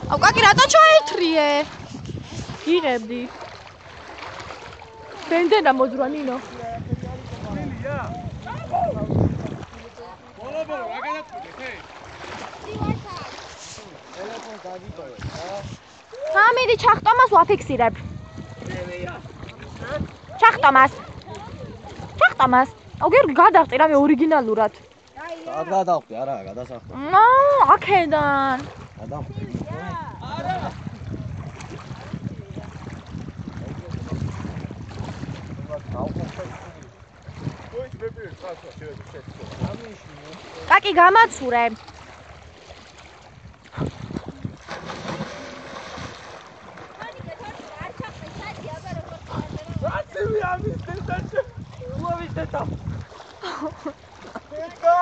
აუ კაკი რატო ჩაერთრიე? გიღებდი. ბენდენა მოძრა ნინო. მილია. ბოლო რა გადაწყვეტე ხე? ტელეფონ გაგიტოვე, რა? სამიდი ჩახტომას ვაფიქსირებ. ჩახტომას. აუ გერ გადახტი რამე ორიგინალურად. გადავხდი, არა, გადასახდა. აქედან. გადავხდი. კაკი გამაცურე. რაცივი ამის დედაჩე. უავის დედა. დედა.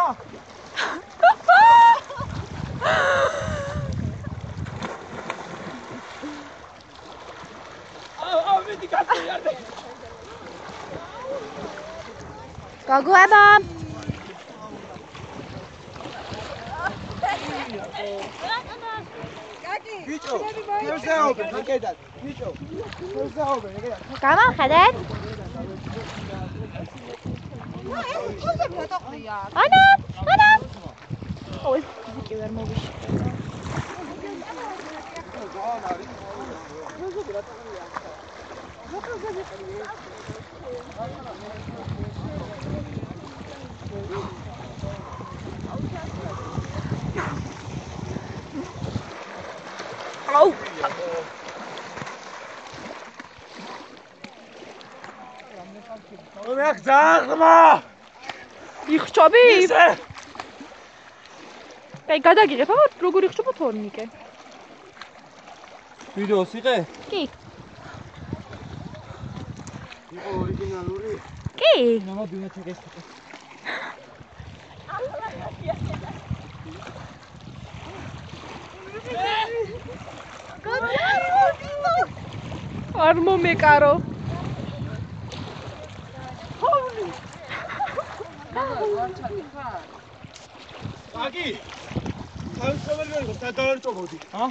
ამიტი კაცი. გაგუება. ბიჭო, შევზაობე, ეკედად. ბიჭო, შევზაობე, ეკედად. გამავხედეთ? ანა. ой, ზიკი ვერ მოვიშ. აუ. მე ახზაღმა. იხჩობი? ისე. აი გადაგიღებ, აბა როგორ იხჩობა თორნიკე? ვიდეოს იყე? კი. იყო ორიგინალური? კი. ნამა ბინა ჩეკესტიკე. არ მომეკარო. კაკი, თავის ყოველგვარი გადავარჭობოდი, ჰა?